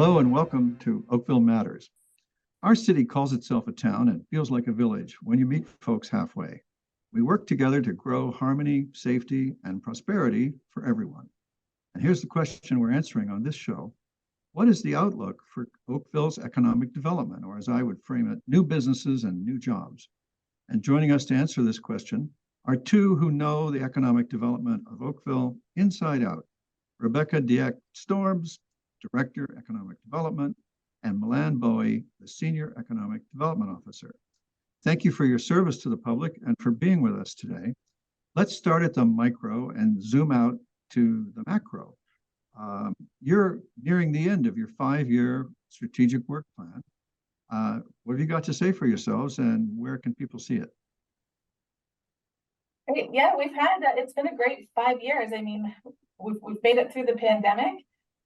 Hello and welcome to Oakville Matters. Our city calls itself a town and feels like a village when you meet folks halfway. We work together to grow harmony, safety, and prosperity for everyone. And here's the question we're answering on this show. What is the outlook for Oakville's economic development, or as I would frame it, new businesses and new jobs? And joining us to answer this question are two who know the economic development of Oakville inside out. Rebekah Diec Stormes, Director, Economic Development, and Milan Bowie, the Senior Economic Development Officer. Thank you for your service to the public and for being with us today. Let's start at the micro and zoom out to the macro. You're nearing the end of your 5-year strategic work plan. What have you got to say for yourselves, and where can people see it? Great. Yeah, it's been a great 5 years. I mean, we've made it through the pandemic.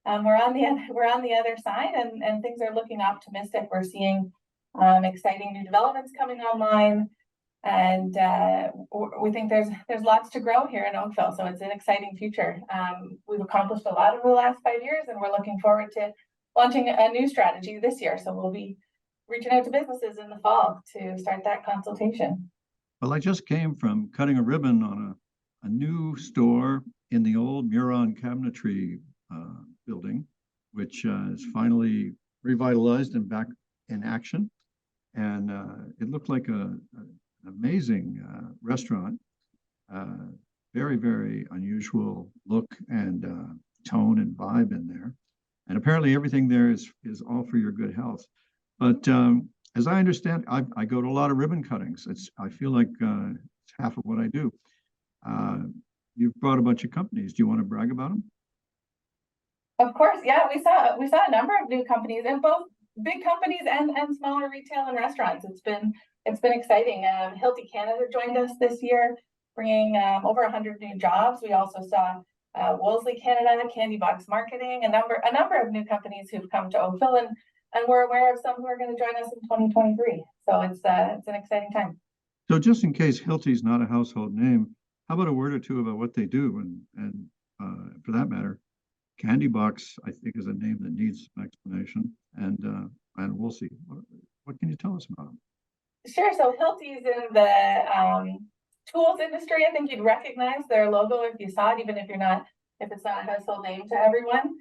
We're on the other side, and things are looking optimistic. We're seeing exciting new developments coming online, and we think there's lots to grow here in Oakville. So it's an exciting future. We've accomplished a lot over the last 5 years, and we're looking forward to launching a new strategy this year. So we'll be reaching out to businesses in the fall to start that consultation. Well, I just came from cutting a ribbon on a new store in the old Muron Cabinetry building, which is finally revitalized and back in action. And it looked like an amazing restaurant, very, very unusual look and tone and vibe in there. And apparently everything there is all for your good health. But as I understand, I go to a lot of ribbon cuttings. I feel like it's half of what I do. You've brought a bunch of companies. Do you want to brag about them? Of course, yeah. We saw a number of new companies, and both big companies and smaller retail and restaurants. It's been exciting. Hilti Canada joined us this year, bringing over 100 new jobs. We also saw Wolseley Canada, Candy Box Marketing, a number of new companies who've come to Oakville, and we're aware of some who are going to join us in 2023. So it's an exciting time. So just in case Hilti's not a household name, how about a word or two about what they do, and for that matter, Candy Box, I think, is a name that needs some explanation, and we'll see. What can you tell us about them? Sure. So Hilti's in the tools industry. I think you'd recognize their logo if you saw it, even if it's not a household name to everyone.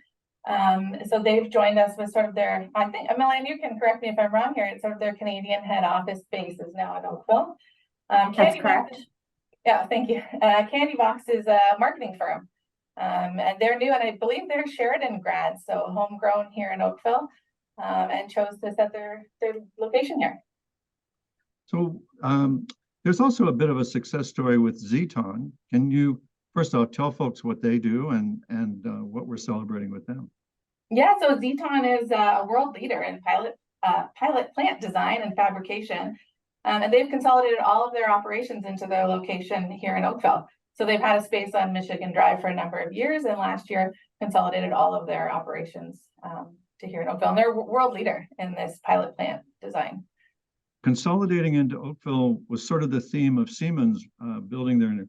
So they've joined us with sort of their, I think, Milan, you can correct me if I'm wrong here, it's sort of their Canadian head office base is now at Oakville. That's correct. Yeah, thank you. Candy Box is a marketing firm. And they're new, and I believe they're Sheridan grads, so homegrown here in Oakville, and chose to set their location here. So there's also a bit of a success story with Zeton. Can you first off tell folks what they do and what we're celebrating with them? Yeah, so Zeton is a world leader in pilot plant design and fabrication, and they've consolidated all of their operations into their location here in Oakville. So they've had a space on Michigan Drive for a number of years, and last year consolidated all of their operations to here in Oakville. And they're a world leader in this pilot plant design. Consolidating into Oakville was sort of the theme of Siemens building their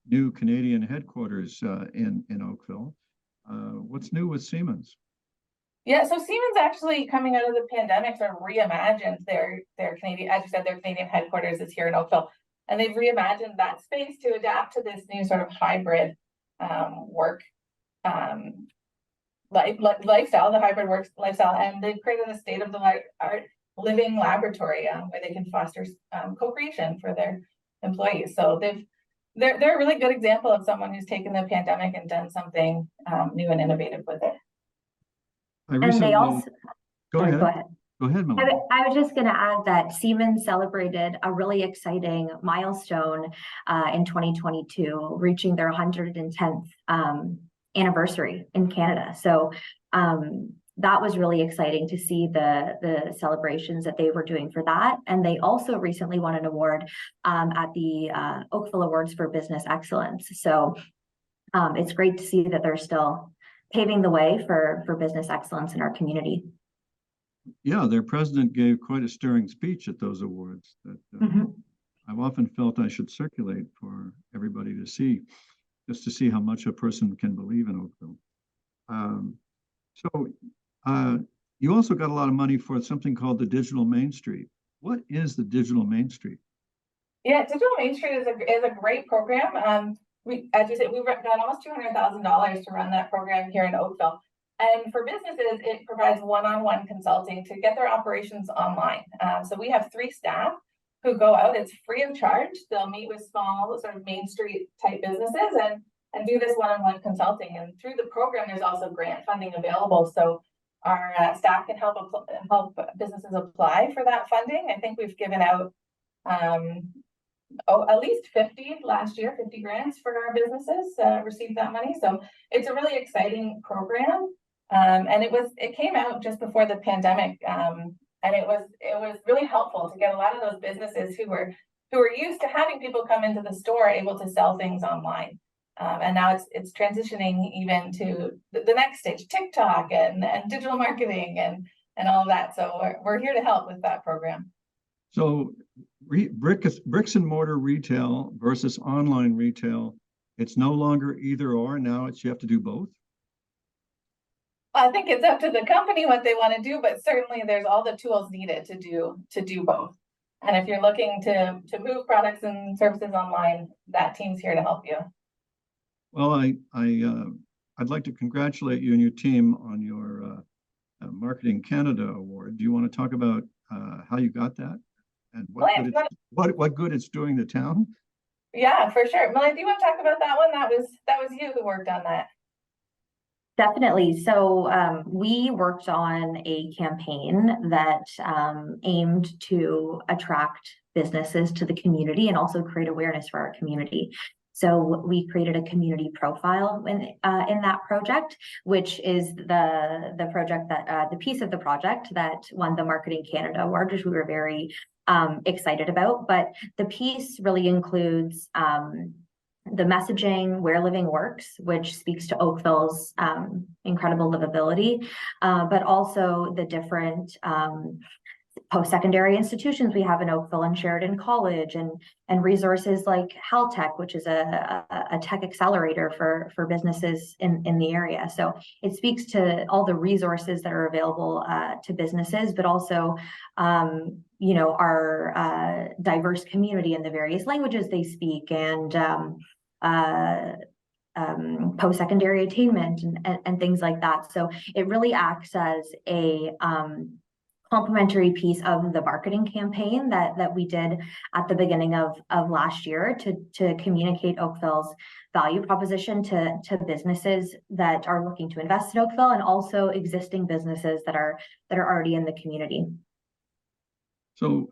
new Canadian headquarters in Oakville. What's new with Siemens? Yeah, so Siemens actually, coming out of the pandemic, sort of reimagined their Canadian, as you said, their Canadian headquarters is here in Oakville. And they've reimagined that space to adapt to this new sort of hybrid work lifestyle, the hybrid work lifestyle. And they've created a state-of-the-art living laboratory where they can foster co-creation for their employees. So they're a really good example of someone who's taken the pandemic and done something new and innovative with it. And they also go ahead. Go ahead, Melanie. I was just going to add that Siemens celebrated a really exciting milestone in 2022, reaching their 110th anniversary in Canada. So that was really exciting to see the celebrations that they were doing for that. And they also recently won an award at the Oakville Awards for Business Excellence. So it's great to see that they're still paving the way for business excellence in our community. Yeah, their president gave quite a stirring speech at those awards that I've often felt I should circulate for everybody to see, just to see how much a person can believe in Oakville. So You also got a lot of money for something called the Digital Main Street. What is the Digital Main Street? Yeah, Digital Main Street is a great program. As you said, we got almost $200,000 to run that program here in Oakville. And for businesses, it provides one-on-one consulting to get their operations online. So we have 3 staff who go out. It's free of charge. They'll meet with small sort of Main Street type businesses and do this one-on-one consulting. And through the program, there's also grant funding available. So our staff can help businesses apply for that funding. I think we've given out at least 50 last year, 50 grants for our businesses received that money. So it's a really exciting program. And it came out just before the pandemic. And it was really helpful to get a lot of those businesses who were used to having people come into the store able to sell things online. And now it's transitioning even to the next stage, TikTok and digital marketing and all of that. So we're here to help with that program. So bricks and mortar retail versus online retail, it's no longer either or. Now you have to do both. I think it's up to the company what they want to do, but certainly there's all the tools needed to do both. And if you're looking to move products and services online, that team's here to help you. Well, I'd like to congratulate you and your team on your Marketing Canada Award. Do you want to talk about how you got that and what good it's doing the town? Yeah, for sure. Milan, do you want to talk about that one? That was you who worked on that. Definitely. So we worked on a campaign that aimed to attract businesses to the community and also create awareness for our community. So we created a community profile in that project, which is the project that the piece of the project that won the Marketing Canada Award, which we were very excited about. But the piece really includes the messaging Where Living Works, which speaks to Oakville's incredible livability, but also the different post-secondary institutions we have in Oakville and Sheridan College, and resources like HalTech, which is a tech accelerator for businesses in the area. So it speaks to all the resources that are available to businesses, but also our diverse community and the various languages they speak, and post-secondary attainment and things like that. So it really acts as a complementary piece of the marketing campaign that we did at the beginning of last year to communicate Oakville's value proposition to businesses that are looking to invest in Oakville, and also existing businesses that are already in the community. So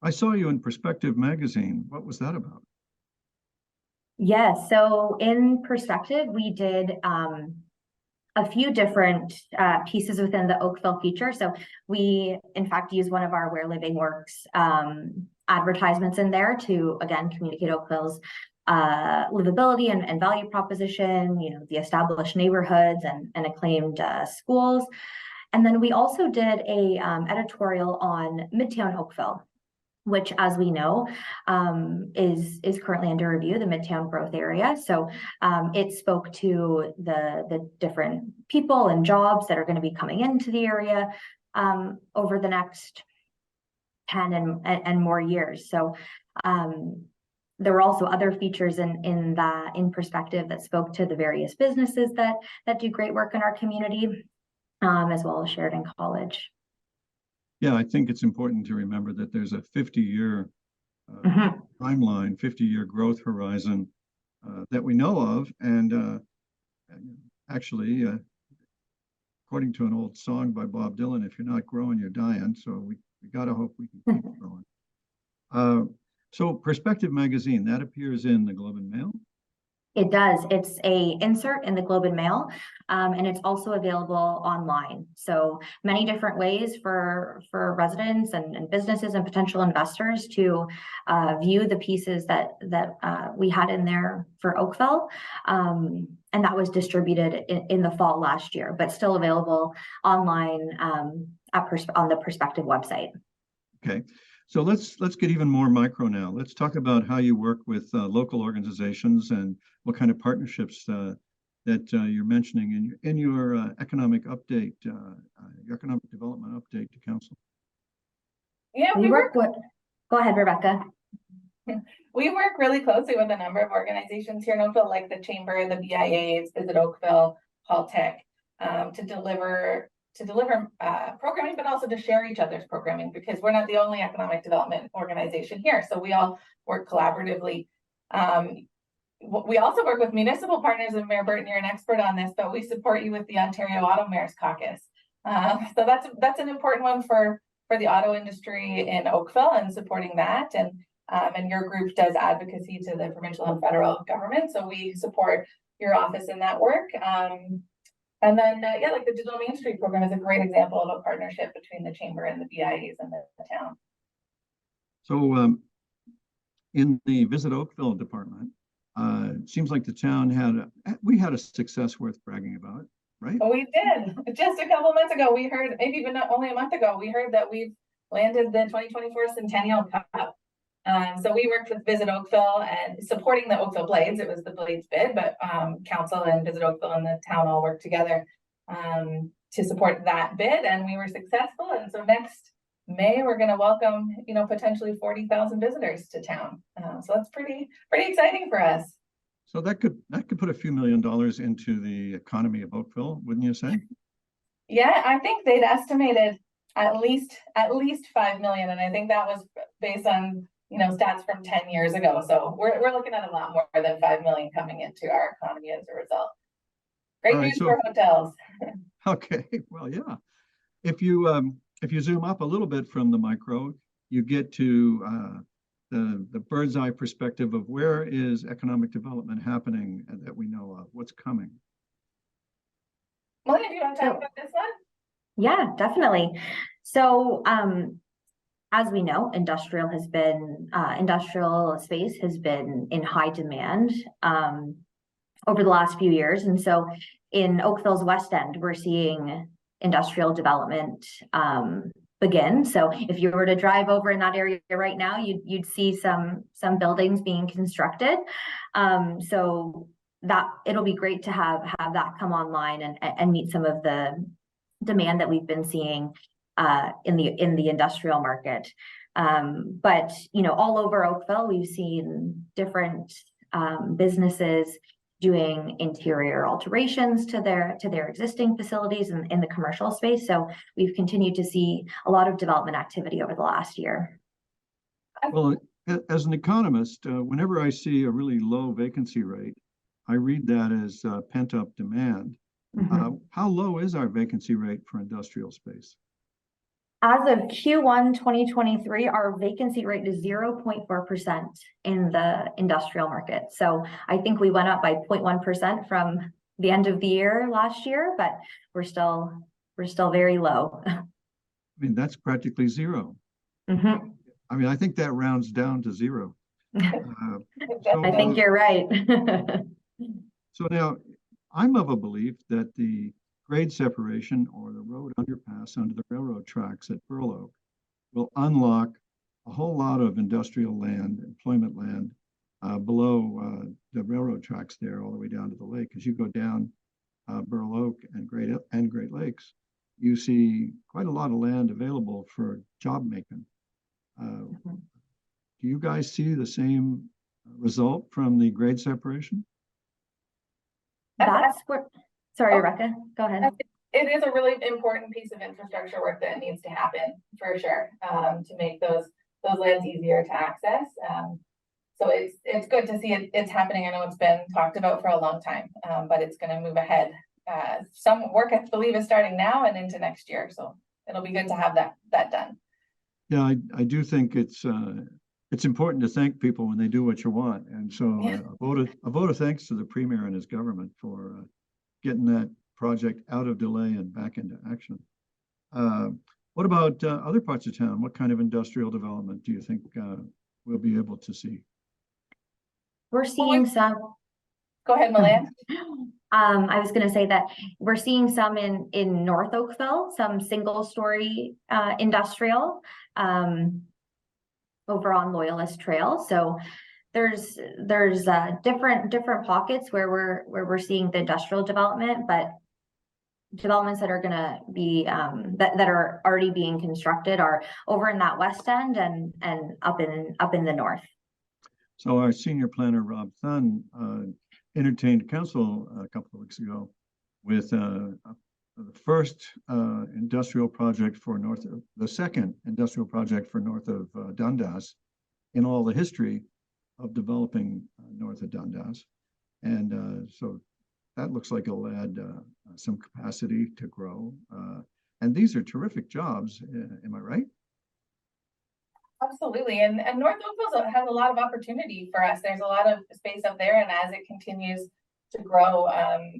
I saw you in Perspective magazine. What was that about? Yes, so in Perspective, we did a few different pieces within the Oakville feature. So we, in fact, use one of our Where Living Works advertisements in there to, again, communicate Oakville's livability and value proposition, the established neighborhoods and acclaimed schools. And then we also did a editorial on Midtown Oakville, which, as we know, is currently under review, the Midtown growth area. So it spoke to the different people and jobs that are going to be coming into the area over the next 10 and more years. So there were also other features in Perspective that spoke to the various businesses that do great work in our community, as well as Sheridan College. Yeah, I think it's important to remember that there's a 50-year timeline, 50-year growth horizon that we know of. And actually, according to an old song by Bob Dylan, if you're not growing, you're dying. So we got to hope we can keep growing. So Perspective magazine, that appears in the Globe and Mail? It does. It's a insert in the Globe and Mail, and it's also available online. So many different ways for residents and businesses and potential investors to view the pieces that we had in there for Oakville. And that was distributed in the fall last year, but still available online on the Perspective website. Okay. So let's get even more micro now. Let's talk about how you work with local organizations and what kind of partnerships that you're mentioning in your economic update, your economic development update to council? Yeah, We work with, go ahead, Rebecca. we work really closely with a number of organizations here in Oakville, like the Chamber, the BIAs, Visit Oakville, Paul Tech, to deliver programming, but also to share each other's programming, because we're not the only economic development organization here. So we all work collaboratively. We also work with municipal partners, and Mayor Burton, you're an expert on this, but we support you with the Ontario Auto Mayors Caucus. So that's an important one for the auto industry in Oakville, and supporting that. And your group does advocacy to the provincial and federal government. So we support your office in that work. And then, yeah, like the Digital Main Street program is a great example of a partnership between the Chamber and the BIAs and the town. So in the Visit Oakville department, it seems like the town we had a success worth bragging about, right? Oh, we did. Just a couple of months ago, we heard, maybe even not only a month ago, we heard that we've landed the 2024 Centennial Cup. So we worked with Visit Oakville and supporting the Oakville Blades. It was the Blades bid, but council and Visit Oakville and the town all worked together to support that bid, and we were successful. And so next May, we're going to welcome, potentially 40,000 visitors to town. So that's pretty exciting for us. So that could put a few $1 million into the economy of Oakville, wouldn't you say? Yeah, I think they'd estimated at least 5 million, and I think that was based on stats from 10 years ago. So we're looking at a lot more than 5 million coming into our economy as a result. Great news for hotels. Okay, well, yeah. If you zoom up a little bit from the micro, you get to the bird's eye perspective of where is economic development happening that we know of, what's coming. Melanie, do you want to talk about this one? Yeah, definitely. So as we know, industrial space has been in high demand over the last few years. And so in Oakville's West End, we're seeing industrial development begin. So if you were to drive over in that area right now, you'd see some buildings being constructed. So that it'll be great to have that come online and meet some of the demand that we've been seeing in the industrial market. But all over Oakville, we've seen different businesses doing interior alterations to their existing facilities in the commercial space. So we've continued to see a lot of development activity over the last year. Well, as an economist, whenever I see a really low vacancy rate, I read that as pent-up demand. Mm-hmm. How low is our vacancy rate for industrial space? As of Q1 2023, our vacancy rate is 0.4% in the industrial market. So I think we went up by 0.1% from the end of the year last year, but we're still very low. I mean, that's practically zero. Mm-hmm. I mean, I think that rounds down to zero. I think you're right. So now, I'm of a belief that the grade separation or the road underpass under the railroad tracks at Burl Oak will unlock a whole lot of industrial land, employment land below the railroad tracks there all the way down to the lake. As you go down Burl Oak and Great Lakes, you see quite a lot of land available for job making. Do you guys see the same result from the grade separation? That's where, sorry, Rebecca, go ahead. It is a really important piece of infrastructure work that needs to happen for sure, to make those lands easier to access. So it's good to see it's happening. I know it's been talked about for a long time, but it's going to move ahead. Some work, I believe, is starting now and into next year. So it'll be good to have that done. Yeah, I do think it's important to thank people when they do what you want. And so a vote of thanks to the Premier and his government for getting that project out of delay and back into action. What about other parts of town? What kind of industrial development do you think we'll be able to see? We're seeing some. Go ahead, Milan. I was going to say that we're seeing some in North Oakville, some single-story industrial over on Loyalist Trail. So There's different pockets where we're seeing the industrial development, but developments that are going to be that are already being constructed are over in that west end and up in the north. So our senior planner Rob Thun entertained council a couple of weeks ago with the first industrial project for the second industrial project for north of Dundas in all the history of developing north of Dundas. And so that looks like it'll add some capacity to grow. And these are terrific jobs, am I right? Absolutely. And North Oakville has a lot of opportunity for us. There's a lot of space up there. And as it continues to grow,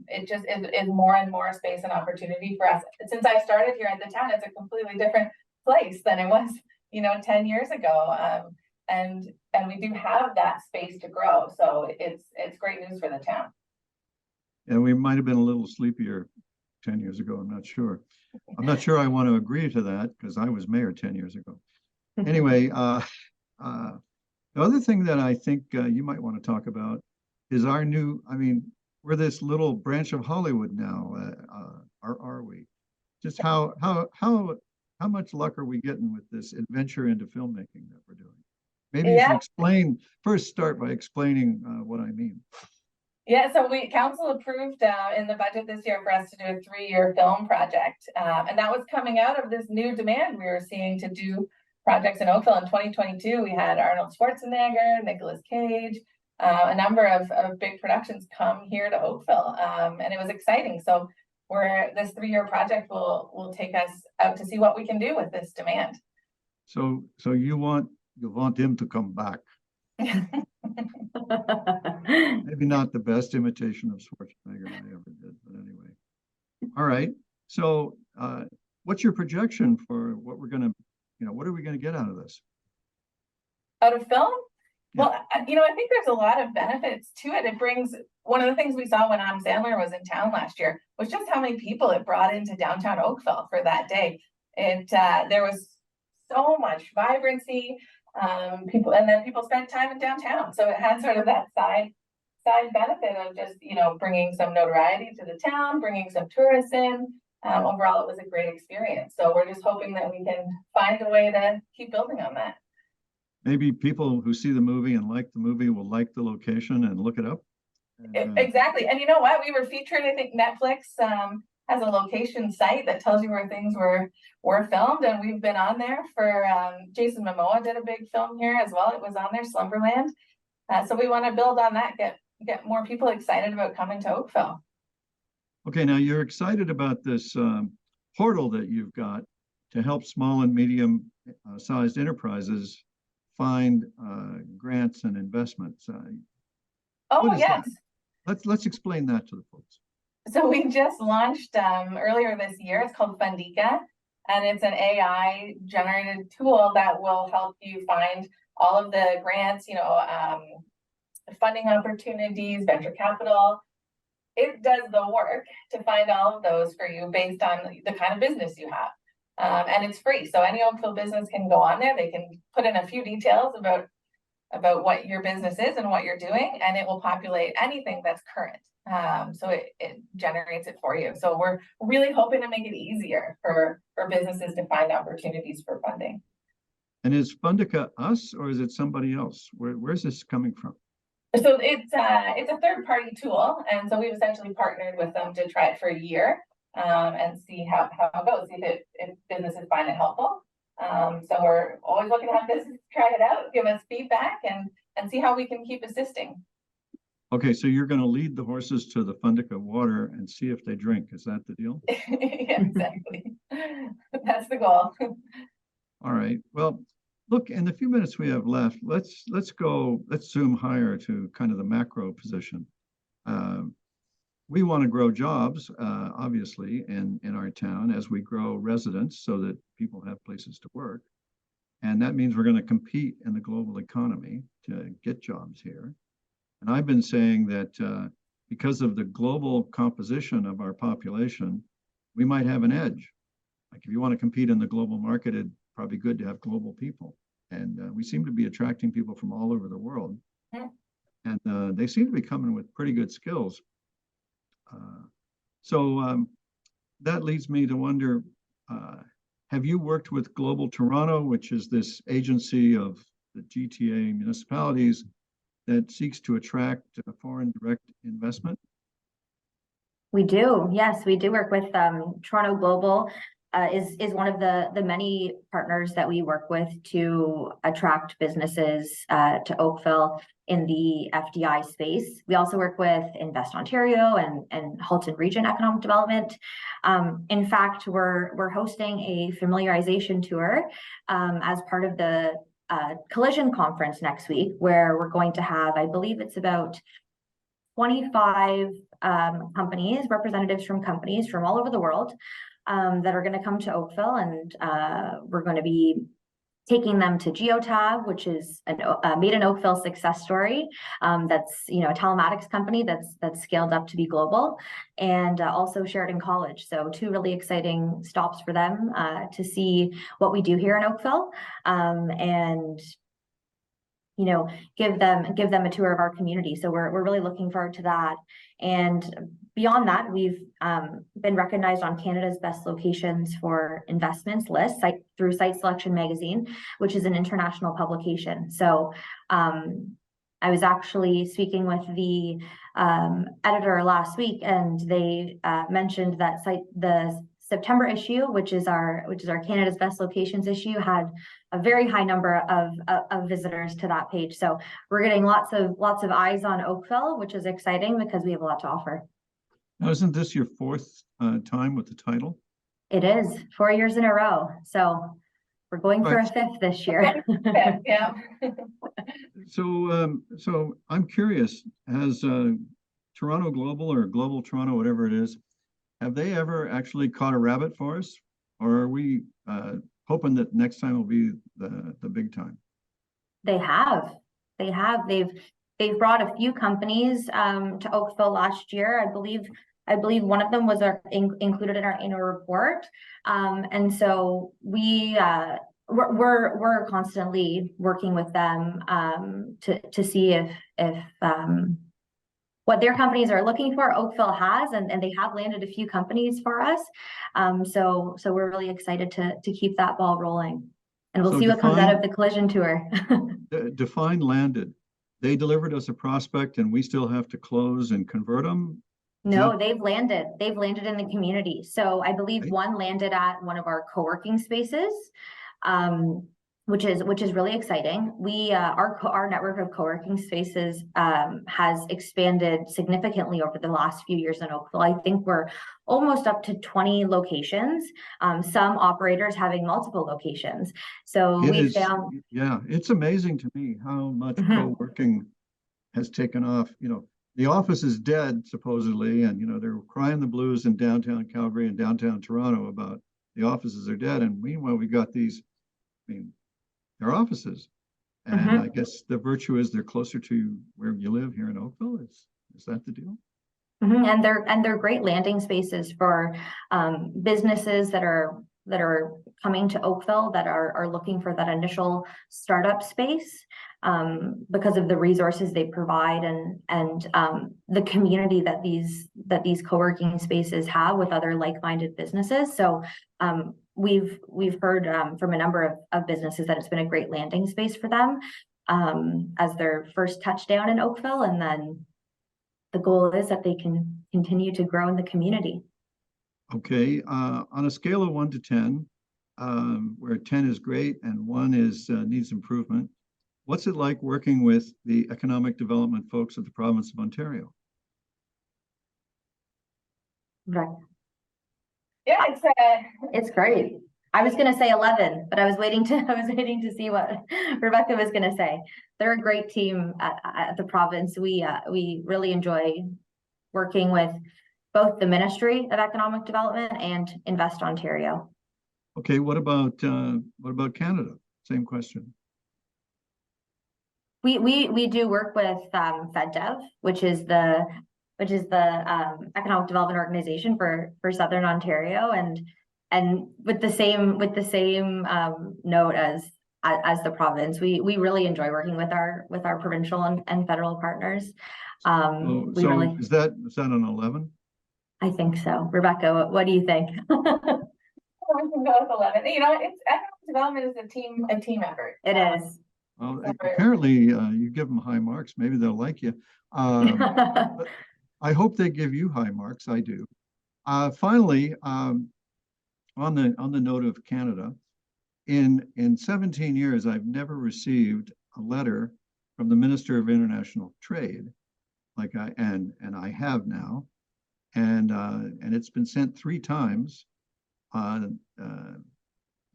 it just is more and more space and opportunity for us. Since I started here at the town, it's a completely different place than it was, 10 years ago. And we do have that space to grow. So it's great news for the town. And we might have been a little sleepier 10 years ago. I'm not sure. I'm not sure I want to agree to that because I was mayor 10 years ago. Anyway, the other thing that I think you might want to talk about is we're this little branch of Hollywood now, are we? Just how much luck are we getting with this adventure into filmmaking that we're doing? Maybe you can start by explaining what I mean. Yeah, so council approved in the budget this year for us to do a 3-year film project. And that was coming out of this new demand we were seeing to do projects in Oakville. In 2022, we had Arnold Schwarzenegger, Nicolas Cage, a number of big productions come here to Oakville. And it was exciting. So this 3-year project will take us out to see what we can do with this demand. So you want him to come back. Maybe not the best imitation of Schwarzenegger I ever did, but anyway. All right. So what's your projection for what are we going to get out of this? Out of film? Yeah. Well, I think there's a lot of benefits to it. It brings, one of the things we saw when Adam Sandler was in town last year was just how many people it brought into downtown Oakville for that day. There was so much vibrancy. People spent time in downtown. So it had sort of that side benefit of just, bringing some notoriety to the town, bringing some tourists in. Overall, it was a great experience. So we're just hoping that we can find a way to keep building on that. Maybe people who see the movie and like the movie will like the location and look it up. Exactly. And you know what? We were featured, I think Netflix has a location site that tells you where things were filmed. And we've been on there for, Jason Momoa did a big film here as well. It was on there, Slumberland. So we want to build on that, get more people excited about coming to Oakville. Okay, now you're excited about this portal that you've got to help small and medium sized enterprises find grants and investments. Oh, yes. Let's explain that to the folks. So we just launched earlier this year. It's called Fundika, and it's an AI generated tool that will help you find all of the grants, funding opportunities, venture capital. It does the work to find all of those for you based on the kind of business you have. And it's free. So any Oakville business can go on there. They can put in a few details about what your business is and what you're doing, and it will populate anything that's current. So it generates it for you. So we're really hoping to make it easier for businesses to find opportunities for funding. And is Fundika us or is it somebody else? Where's this coming from? So it's a third-party tool, and so we've essentially partnered with them to try it for a year and see how it goes, see if businesses find it helpful. So we're always looking to have businesses try it out, give us feedback, and see how we can keep assisting. Okay, so you're going to lead the horses to the Fundika water and see if they drink. Is that the deal? Yeah, exactly. That's the goal. All right. Well, look, in the few minutes we have left, let's zoom higher to kind of the macro position. We want to grow jobs, obviously, in our town as we grow residents so that people have places to work. And that means we're going to compete in the global economy to get jobs here. And I've been saying that because of the global composition of our population, we might have an edge. Like if you want to compete in the global market, it'd probably good to have global people. And we seem to be attracting people from all over the world. Mhm. And they seem to be coming with pretty good skills. So that leads me to wonder, have you worked with Global Toronto, which is this agency of the GTA municipalities that seeks to attract foreign direct investment? We do, yes, we do work with Toronto Global. Is one of the many partners that we work with to attract businesses to Oakville in the FDI space. We also work with Invest Ontario and Halton Region Economic Development. In fact, we're hosting a familiarization tour as part of the Collision Conference next week, where we're going to have, I believe it's about 25 companies, representatives from companies from all over the world that are going to come to Oakville, and we're going to be taking them to Geotab, which is a Made in Oakville success story. That's a telematics company that's scaled up to be global, and also Sheridan College. So two really exciting stops for them to see what we do here in Oakville, and give them a tour of our community. So we're really looking forward to that. And beyond that, we've been recognized on Canada's Best Locations for Investments list through Site Selection Magazine, which is an international publication. So I was actually speaking with the editor last week, and they mentioned that the September issue, which is our Canada's Best Locations issue, had a very high number of visitors to that page. So we're getting lots of eyes on Oakville, which is exciting because we have a lot to offer. Now, isn't this your fourth time with the title? It is 4 years in a row. So we're going for a fifth this year. Yeah. So I'm curious, has Toronto Global or Global Toronto, whatever it is, have they ever actually caught a rabbit for us? Or are we hoping that next time will be the big time? They have. They've brought a few companies to Oakville last year. I believe one of them was included in our annual report. And so we're constantly working with them to see if what their companies are looking for, Oakville has, and they have landed a few companies for us. So we're really excited to keep that ball rolling. And we'll see what comes out of the collision tour. Define landed. They delivered us a prospect and we still have to close and convert them? No, they've landed. They've landed in the community. So I believe one landed at one of our co-working spaces, which is really exciting. We our network of co-working spaces has expanded significantly over the last few years in Oakville. I think we're almost up to 20 locations. Some operators having multiple locations. So we found, it's amazing to me how much co-working has taken off. The office is dead supposedly, and they're crying the blues in downtown Calgary and downtown Toronto about the offices are dead. And meanwhile, we got these. Their offices, and I guess the virtue is they're closer to where you live here in Oakville. Is that the deal? And they're great landing spaces for businesses that are coming to Oakville that are looking for that initial startup space because of the resources they provide and the community that these co-working spaces have with other like-minded businesses. So we've heard from a number of businesses that it's been a great landing space for them as their first touchdown in Oakville, and then the goal is that they can continue to grow in the community. Okay, on a scale of 1 to 10, where 10 is great and 1 is needs improvement, what's it like working with the economic development folks of the province of Ontario? Right. Yeah, it's great. I was going to say 11, but I was waiting to see what Rebekah was going to say. They're a great team at the province. We really enjoy working with both the Ministry of Economic Development and Invest Ontario. Okay, what about Canada? Same question. We do work with FedDev, which is the economic development organization for Southern Ontario, and with the same note as as the province. We really enjoy working with our provincial and federal partners. So is that an 11? I think so. Rebecca, what do you think? I can go with 11. You know, it's economic development is a team effort. It is. Well, apparently you give them high marks. Maybe they'll like you. But I hope they give you high marks. I do. Finally, on the note of Canada, in 17 years, I've never received a letter from the Minister of International Trade, and I have now, and it's been sent 3 times,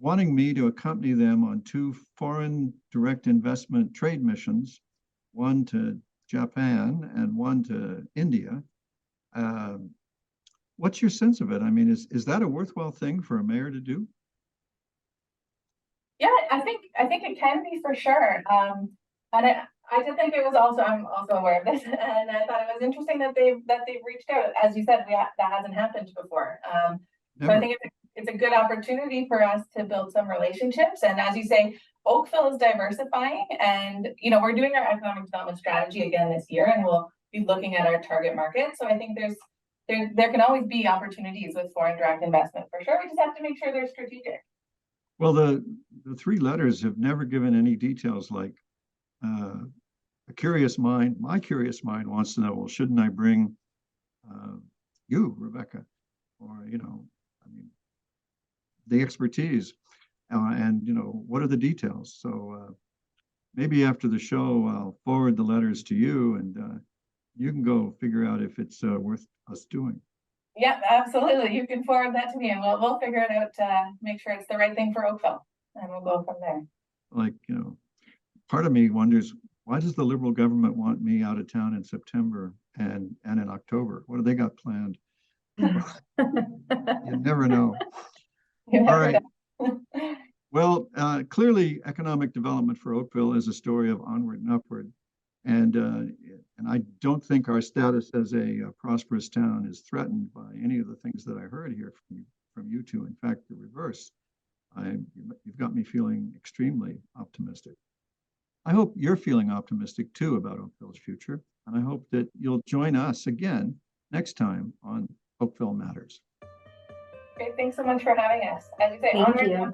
wanting me to accompany them on 2 foreign direct investment trade missions, one to Japan and one to India. What's your sense of it? I mean, is that a worthwhile thing for a mayor to do? Yeah, I think it can be for sure. And I did think it was also, I'm also aware of this, and I thought it was interesting that they've reached out. As you said, that hasn't happened before. So I think it's a good opportunity for us to build some relationships. And as you say, Oakville is diversifying, and we're doing our economic development strategy again this year, and we'll be looking at our target market. So I think there can always be opportunities with foreign direct investment for sure. We just have to make sure they're strategic. Well, the 3 letters have never given any details like my curious mind wants to know, well, shouldn't I bring you, Rebecca, or, I mean, the expertise, and, what are the details? So maybe after the show, I'll forward the letters to you, and you can go figure out if it's worth us doing. Yeah, absolutely. You can forward that to me, and we'll figure it out to make sure it's the right thing for Oakville, and we'll go from there. Like, part of me wonders, why does the Liberal government want me out of town in September and in October? What do they got planned? You never know. All right. Well, clearly, economic development for Oakville is a story of onward and upward. And I don't think our status as a prosperous town is threatened by any of the things that I heard here from you two. In fact, the reverse. You've got me feeling extremely optimistic. I hope you're feeling optimistic too about Oakville's future, and I hope that you'll join us again next time on Oakville Matters. Great, thanks so much for having us. As you say, Thank you.